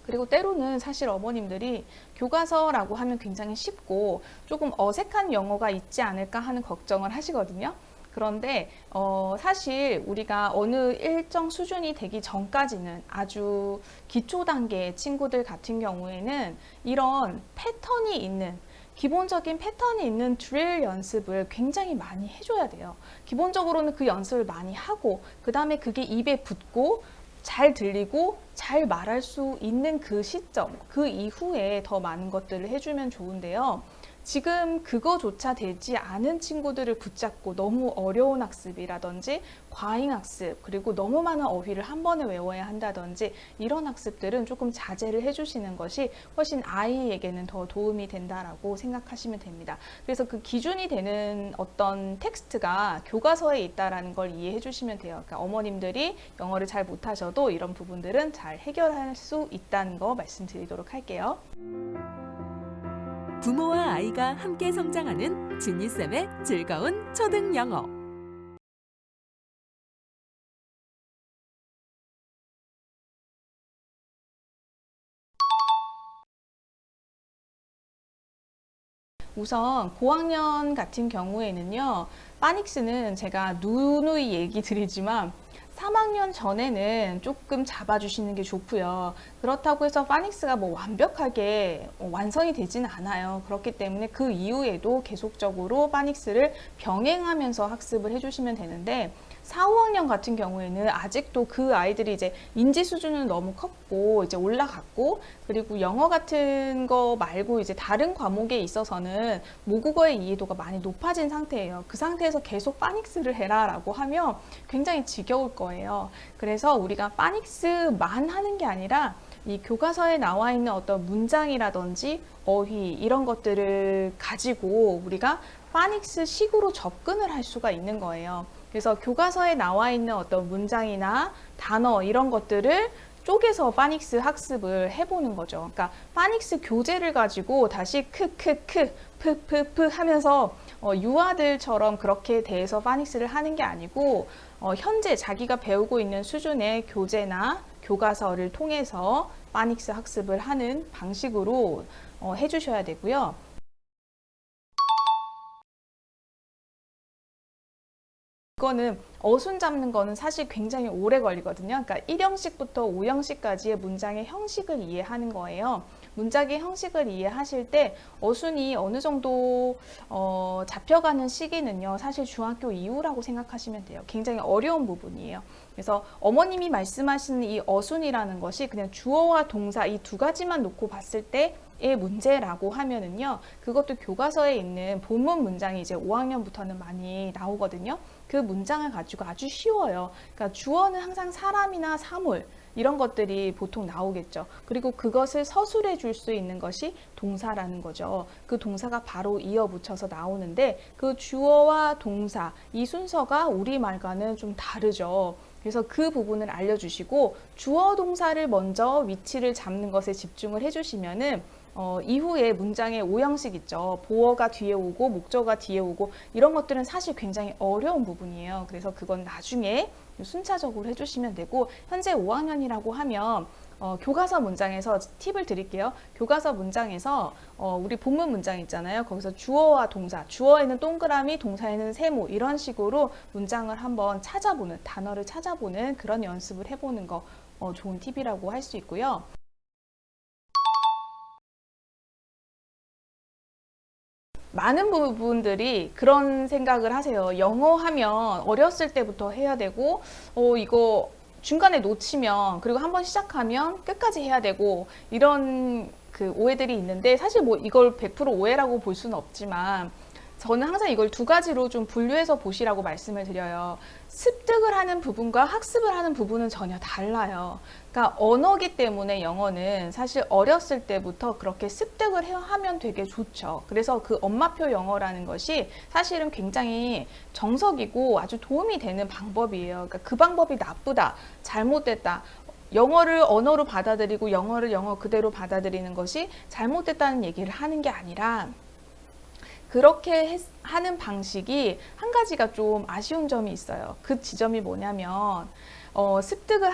그리고 때로는 사실 어머님들이 교과서라고 하면 굉장히 쉽고 조금 어색한 영어가 있지 않을까 하는 걱정을 하시거든요. 그런데 사실 우리가 어느 일정 수준이 되기 전까지는 아주 기초 단계의 친구들 같은 경우에는 이런 패턴이 있는 기본적인 패턴이 있는 드릴 연습을 굉장히 많이 해줘야 돼요. 기본적으로는 그 연습을 많이 하고 그 다음에 그게 입에 붙고 잘 들리고 잘 말할 수 있는 그 시점, 그 이후에 더 많은 것들을 해주면 좋은데요. 지금 그거조차 되지 않은 친구들을 붙잡고 너무 어려운 학습이라든지 과잉 학습, 그리고 너무 많은 어휘를 한 번에 외워야 한다든지 이런 학습들은 조금 자제를 해주시는 것이 훨씬 아이에게는 더 도움이 된다라고 생각하시면 됩니다. 그래서 그 기준이 되는 어떤 텍스트가 교과서에 있다라는 걸 이해해 주시면 돼요. 그러니까 어머님들이 영어를 잘 못하셔도 이런 부분들은 잘 해결할 수 있다는 거 말씀드리도록 할게요. 부모와 아이가 함께 성장하는 지니쌤의 즐거운 초등 영어. 우선 고학년 같은 경우에는요, 파닉스는 제가 누누이 얘기 드리지만 3학년 전에는 조금 잡아주시는 게 좋고요. 그렇다고 해서 파닉스가 뭐 완벽하게 완성이 되지는 않아요. 그렇기 때문에 그 이후에도 계속적으로 파닉스를 병행하면서 학습을 해주시면 되는데 4, 5학년 같은 경우에는 아직도 그 아이들이 이제 인지 수준은 너무 컸고 이제 올라갔고 그리고 영어 같은 거 말고 이제 다른 과목에 있어서는 모국어의 이해도가 많이 높아진 상태예요. 그 상태에서 계속 파닉스를 해라라고 하면 굉장히 지겨울 거예요. 그래서 우리가 파닉스만 하는 게 아니라 이 교과서에 나와 있는 어떤 문장이라든지 어휘 이런 것들을 가지고 우리가 파닉스 식으로 접근을 할 수가 있는 거예요. 그래서 교과서에 나와 있는 어떤 문장이나 단어 이런 것들을 쪼개서 파닉스 학습을 해보는 거죠. 그러니까 파닉스 교재를 가지고 다시 크크크 프프프 하면서 유아들처럼 그렇게 대해서 파닉스를 하는 게 아니고 현재 자기가 배우고 있는 수준의 교재나 교과서를 통해서 파닉스 학습을 하는 방식으로 해주셔야 되고요. 이거는 어순 잡는 거는 사실 굉장히 오래 걸리거든요. 그러니까 1형식부터 5형식까지의 문장의 형식을 이해하는 거예요. 문장의 형식을 이해하실 때 어순이 어느 정도 잡혀가는 시기는요. 사실 중학교 이후라고 생각하시면 돼요. 굉장히 어려운 부분이에요. 그래서 어머님이 말씀하시는 이 어순이라는 것이 그냥 주어와 동사 이 두 가지만 놓고 봤을 때의 문제라고 하면은요. 그것도 교과서에 있는 본문 문장이 이제 5학년부터는 많이 나오거든요. 그 문장을 가지고 아주 쉬워요. 그러니까 주어는 항상 사람이나 사물 이런 것들이 보통 나오겠죠. 그리고 그것을 서술해 줄 수 있는 것이 동사라는 거죠. 그 동사가 바로 이어붙여서 나오는데 그 주어와 동사 이 순서가 우리말과는 좀 다르죠. 그래서 그 부분을 알려주시고 주어 동사를 먼저 위치를 잡는 것에 집중을 해주시면은 이후에 문장의 5형식 있죠. 보어가 뒤에 오고 목적어가 뒤에 오고 이런 것들은 사실 굉장히 어려운 부분이에요. 그래서 그건 나중에 순차적으로 해주시면 되고 현재 5학년이라고 하면 교과서 문장에서 팁을 드릴게요. 교과서 문장에서 우리 본문 문장 있잖아요. 거기서 주어와 동사, 주어에는 동그라미, 동사에는 세모 이런 식으로 문장을 한번 찾아보는, 단어를 찾아보는 그런 연습을 해보는 거 좋은 팁이라고 할 수 있고요. 많은 부분들이 그런 생각을 하세요. 영어 하면 어렸을 때부터 해야 되고, 이거 중간에 놓치면, 그리고 한번 시작하면 끝까지 해야 되고, 이런 그 오해들이 있는데, 사실 뭐 이걸 100% 오해라고 볼 수는 없지만, 저는 항상 이걸 두 가지로 좀 분류해서 보시라고 말씀을 드려요. 습득을 하는 부분과 학습을 하는 부분은 전혀 달라요. 그러니까 언어기 때문에 영어는 사실 어렸을 때부터 그렇게 습득을 하면 되게 좋죠. 그래서 그 엄마표 영어라는 것이 사실은 굉장히 정석이고 아주 도움이 되는 방법이에요. 그러니까 그 방법이 나쁘다, 잘못됐다. 영어를 언어로 받아들이고 영어를 영어 그대로 받아들이는 것이 잘못됐다는 얘기를 하는 게 아니라 그렇게 하는 방식이 한 가지가 좀 아쉬운 점이 있어요. 그 지점이 뭐냐면 습득을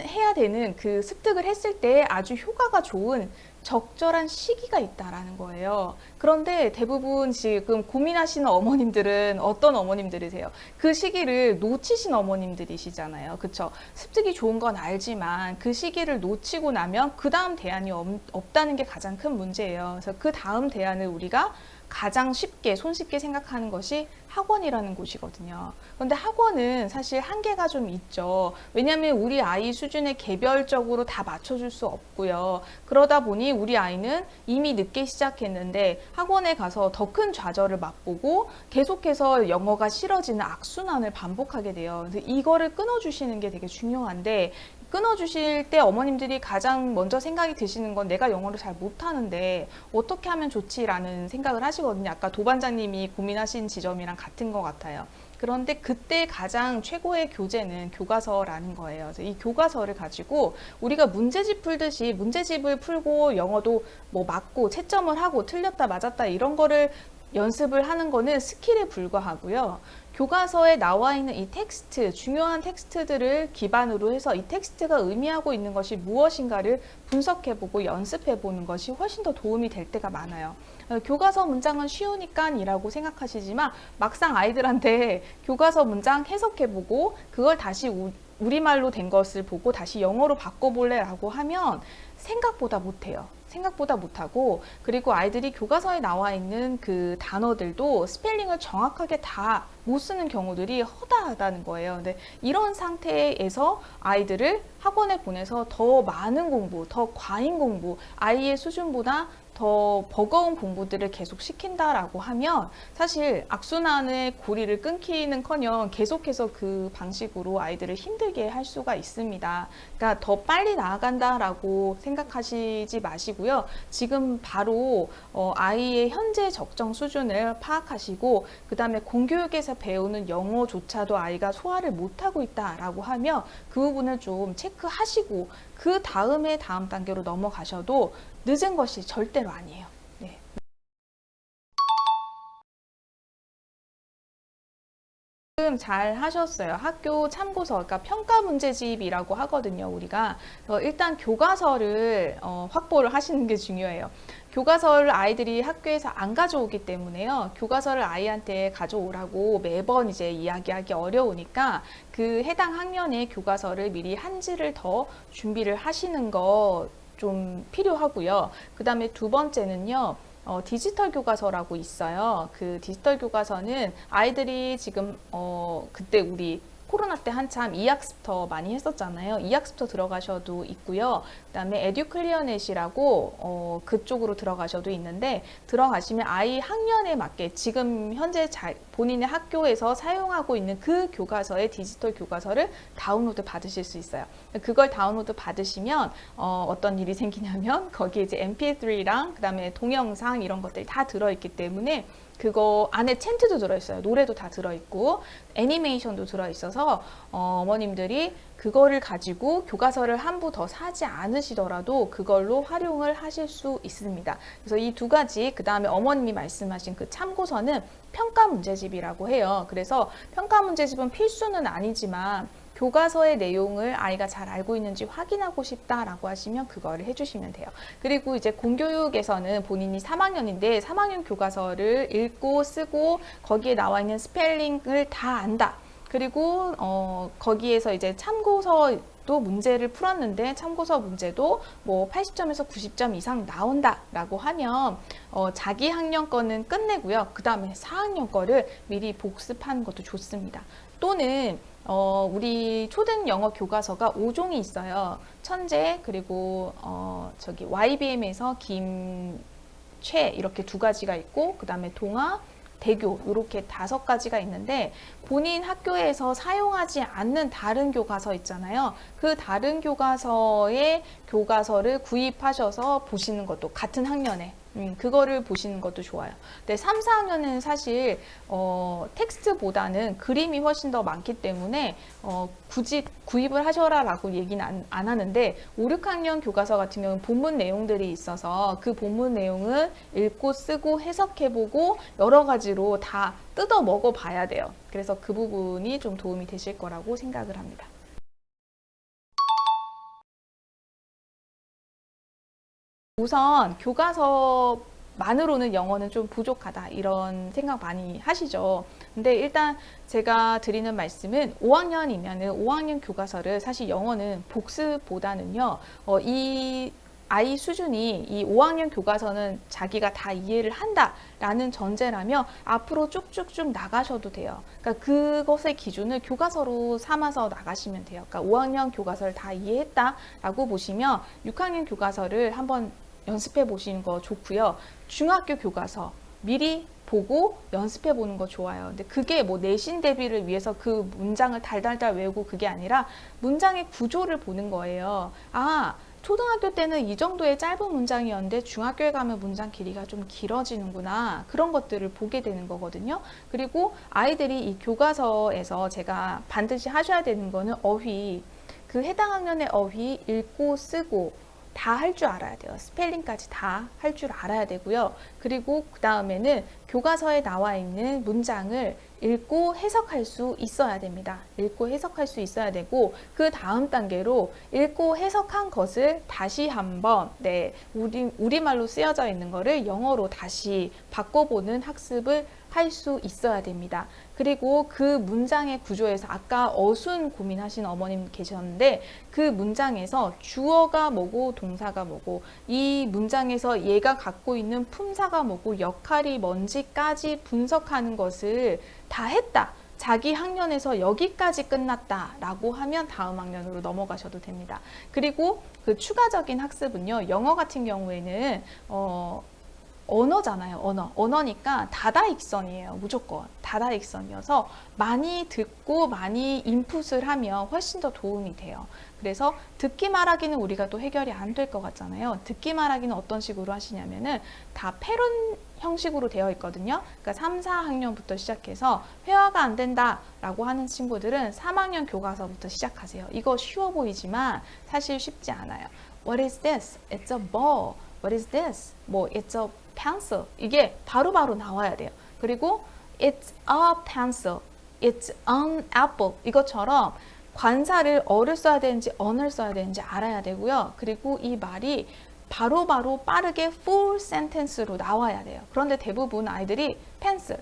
해야 되는 그 습득을 했을 때 아주 효과가 좋은 적절한 시기가 있다라는 거예요. 그런데 대부분 지금 고민하시는 어머님들은 어떤 어머님들이세요? 그 시기를 놓치신 어머님들이시잖아요. 그쵸? 습득이 좋은 건 알지만 그 시기를 놓치고 나면 그 다음 대안이 없다는 게 가장 큰 문제예요. 그래서 그 다음 대안을 우리가 가장 쉽게, 손쉽게 생각하는 것이 학원이라는 곳이거든요. 그런데 학원은 사실 한계가 좀 있죠. 왜냐하면 우리 아이 수준에 개별적으로 다 맞춰줄 수 없고요. 그러다 보니 우리 아이는 이미 늦게 시작했는데 학원에 가서 더 큰 좌절을 맛보고 계속해서 영어가 싫어지는 악순환을 반복하게 돼요. 그래서 이거를 끊어주시는 게 되게 중요한데, 끊어주실 때 어머님들이 가장 먼저 생각이 드시는 건 내가 영어를 잘 못하는데 어떻게 하면 좋지라는 생각을 하시거든요. 아까 도반장님이 고민하신 지점이랑 같은 것 같아요. 그런데 그때 가장 최고의 교재는 교과서라는 거예요. 그래서 이 교과서를 가지고 우리가 문제집 풀듯이 문제집을 풀고 영어도 뭐 맞고 채점을 하고 틀렸다 맞았다 이런 거를 연습을 하는 거는 스킬에 불과하고요. 교과서에 나와 있는 이 텍스트, 중요한 텍스트들을 기반으로 해서 이 텍스트가 의미하고 있는 것이 무엇인가를 분석해보고 연습해보는 것이 훨씬 더 도움이 될 때가 많아요. 교과서 문장은 쉬우니까이라고 생각하시지만 막상 아이들한테 교과서 문장 해석해보고 그걸 다시 우리말로 된 것을 보고 다시 영어로 바꿔볼래 라고 하면 생각보다 못해요. 생각보다 못하고, 그리고 아이들이 교과서에 나와 있는 그 단어들도 스펠링을 정확하게 다 못 쓰는 경우들이 허다하다는 거예요. 근데 이런 상태에서 아이들을 학원에 보내서 더 많은 공부, 더 과잉 공부, 아이의 수준보다 더 버거운 공부들을 계속 시킨다라고 하면 사실 악순환의 고리를 끊기는커녕 계속해서 그 방식으로 아이들을 힘들게 할 수가 있습니다. 그러니까 더 빨리 나아간다라고 생각하시지 마시고요. 지금 바로 아이의 현재 적정 수준을 파악하시고 그 다음에 공교육에서 배우는 영어조차도 아이가 소화를 못하고 있다라고 하면 그 부분을 좀 체크하시고 그 다음에 다음 단계로 넘어가셔도 늦은 것이 절대로 아니에요. 네. 지금 잘 하셨어요. 학교 참고서, 그러니까 평가 문제집이라고 하거든요, 우리가. 일단 교과서를 확보를 하시는 게 중요해요. 교과서를 아이들이 학교에서 안 가져오기 때문에요. 교과서를 아이한테 가져오라고 매번 이제 이야기하기 어려우니까 그 해당 학년의 교과서를 미리 한 지를 더 준비를 하시는 거 좀 필요하고요. 그 다음에 두 번째는요. 디지털 교과서라고 있어요. 그 디지털 교과서는 아이들이 지금 그때 우리 코로나 때 한참 이학습터 많이 했었잖아요. 이학습터 들어가셔도 있고요. 그다음에 에듀클리어넷이라고 그쪽으로 들어가셔도 있는데, 들어가시면 아이 학년에 맞게 지금 현재 본인의 학교에서 사용하고 있는 그 교과서의 디지털 교과서를 다운로드 받으실 수 있어요. 그걸 다운로드 받으시면 어떤 일이 생기냐면 거기에 이제 mp3랑 그다음에 동영상 이런 것들이 다 들어있기 때문에 그거 안에 챈트도 들어있어요. 노래도 다 들어있고 애니메이션도 들어있어서 어머님들이 그거를 가지고 교과서를 한 부 더 사지 않으시더라도 그걸로 활용을 하실 수 있습니다. 그래서 이 두 가지, 그 다음에 어머님이 말씀하신 그 참고서는 평가 문제집이라고 해요. 그래서 평가 문제집은 필수는 아니지만 교과서의 내용을 아이가 잘 알고 있는지 확인하고 싶다라고 하시면 그거를 해주시면 돼요. 그리고 이제 공교육에서는 본인이 3학년인데 3학년 교과서를 읽고 쓰고 거기에 나와 있는 스펠링을 다 안다. 그리고 거기에서 이제 참고서도 문제를 풀었는데 참고서 문제도 뭐 80점에서 90점 이상 나온다라고 하면 자기 학년 거는 끝내고요. 그 다음에 4학년 거를 미리 복습하는 것도 좋습니다. 또는 우리 초등 영어 교과서가 5종이 있어요. 천재, 그리고 저기 YBM에서 김최 이렇게 두 가지가 있고, 그 다음에 동아, 대교 이렇게 5가지가 있는데 본인 학교에서 사용하지 않는 다른 교과서 있잖아요. 그 다른 교과서의 교과서를 구입하셔서 보시는 것도 같은 학년에 그거를 보시는 것도 좋아요. 근데 3, 4학년은 사실 텍스트보다는 그림이 훨씬 더 많기 때문에 굳이 구입을 하셔라라고 얘기는 안 하는데 5, 6학년 교과서 같은 경우는 본문 내용들이 있어서 그 본문 내용은 읽고 쓰고 해석해보고 여러 가지로 다 뜯어 먹어 봐야 돼요. 그래서 그 부분이 좀 도움이 되실 거라고 생각을 합니다. 우선 교과서만으로는 영어는 좀 부족하다 이런 생각 많이 하시죠. 근데 일단 제가 드리는 말씀은 5학년이면은 5학년 교과서를 사실 영어는 복습보다는요, 이 아이 수준이 이 5학년 교과서는 자기가 다 이해를 한다라는 전제라면 앞으로 쭉쭉쭉 나가셔도 돼요. 그러니까 그것의 기준을 교과서로 삼아서 나가시면 돼요. 그러니까 5학년 교과서를 다 이해했다라고 보시면 6학년 교과서를 한번 연습해 보시는 거 좋고요. 중학교 교과서 미리 보고 연습해 보는 거 좋아요. 근데 그게 뭐 내신 대비를 위해서 그 문장을 달달달 외우고 그게 아니라 문장의 구조를 보는 거예요. 아, 초등학교 때는 이 정도의 짧은 문장이었는데 중학교에 가면 문장 길이가 좀 길어지는구나. 그런 것들을 보게 되는 거거든요. 그리고 아이들이 이 교과서에서 제가 반드시 하셔야 되는 거는 어휘, 그 해당 학년의 어휘 읽고 쓰고 다 할 줄 알아야 돼요. 스펠링까지 다 할 줄 알아야 되고요. 그리고 그 다음에는 교과서에 나와 있는 문장을 읽고 해석할 수 있어야 됩니다. 읽고 해석할 수 있어야 되고 그 다음 단계로 읽고 해석한 것을 다시 한번 우리말로 쓰여져 있는 거를 영어로 다시 바꿔보는 학습을 할 수 있어야 됩니다. 그리고 그 문장의 구조에서 아까 어순 고민하신 어머님 계셨는데 그 문장에서 주어가 뭐고 동사가 뭐고 이 문장에서 얘가 갖고 있는 품사가 뭐고 역할이 뭔지까지 분석하는 것을 다 했다. 자기 학년에서 여기까지 끝났다 라고 하면 다음 학년으로 넘어가셔도 됩니다. 그리고 그 추가적인 학습은요, 영어 같은 경우에는 언어잖아요. 언어니까 다다익선이에요. 무조건 다다익선이어서 많이 듣고 많이 인풋을 하면 훨씬 더 도움이 돼요. 그래서 듣기 말하기는 우리가 또 해결이 안 될 것 같잖아요. 듣기 말하기는 어떤 식으로 하시냐면은 다 패런 형식으로 되어 있거든요. 그러니까 3, 4학년부터 시작해서 회화가 안 된다 라고 하는 친구들은 3학년 교과서부터 시작하세요. 이거 쉬워 보이지만 사실 쉽지 않아요. What is this? It's a ball. What is this? 뭐 it's a pencil. 이게 바로바로 나와야 돼요. 그리고 it's a pencil. It's an apple. 이것처럼 관사를 어를 써야 되는지 언을 써야 되는지 알아야 되고요. 그리고 이 말이 바로바로 빠르게 full sentence로 나와야 돼요. 그런데 대부분 아이들이 pencil,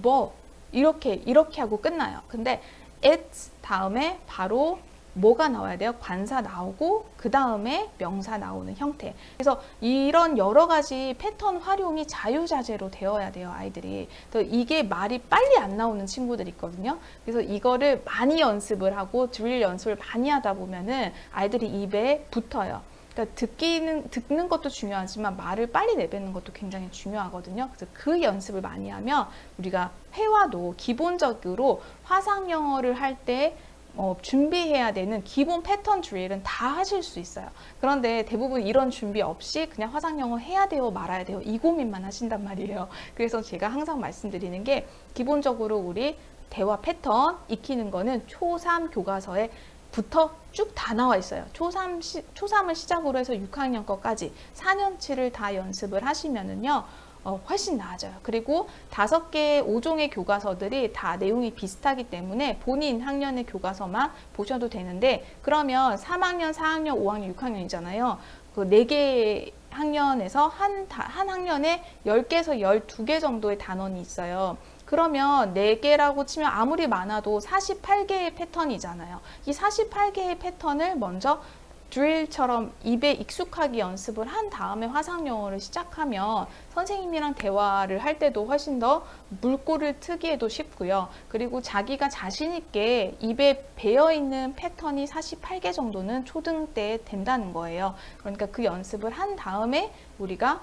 ball 이렇게 하고 끝나요. 근데 it's 다음에 바로 뭐가 나와야 돼요? 관사 나오고 그 다음에 명사 나오는 형태. 그래서 이런 여러 가지 패턴 활용이 자유자재로 되어야 돼요, 아이들이. 또 이게 말이 빨리 안 나오는 친구들이 있거든요. 그래서 이거를 많이 연습을 하고 드릴 연습을 많이 하다 보면은 아이들이 입에 붙어요. 그러니까 듣는 것도 중요하지만 말을 빨리 내뱉는 것도 굉장히 중요하거든요. 그래서 그 연습을 많이 하면 우리가 회화도 기본적으로 화상 영어를 할때 준비해야 되는 기본 패턴 드릴은 다 하실 수 있어요. 그런데 대부분 이런 준비 없이 그냥 화상 영어 해야 돼요, 말아야 돼요, 이 고민만 하신단 말이에요. 그래서 제가 항상 말씀드리는 게 기본적으로 우리 대화 패턴 익히는 거는 초3 교과서에 부터 쭉 다 나와 있어요. 초3을 시작으로 해서 6학년 거까지 4년치를 다 연습을 하시면은요, 훨씬 나아져요. 그리고 5개, 5종의 교과서들이 다 내용이 비슷하기 때문에 본인 학년의 교과서만 보셔도 되는데, 그러면 3학년, 4학년, 5학년, 6학년이잖아요. 그 4개 학년에서 한 학년에 10개에서 12개 정도의 단원이 있어요. 그러면 4개라고 치면 아무리 많아도 48개의 패턴이잖아요. 이 48개의 패턴을 먼저 드릴처럼 입에 익숙하게 연습을 한 다음에 화상 영어를 시작하면 선생님이랑 대화를 할 때도 훨씬 더 물꼬를 트기에도 쉽고요. 그리고 자기가 자신 있게 입에 배어 있는 패턴이 48개 정도는 초등 때 된다는 거예요. 그러니까 그 연습을 한 다음에 우리가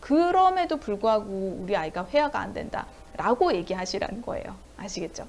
그럼에도 불구하고 우리 아이가 회화가 안 된다 라고 얘기하시라는 거예요. 아시겠죠?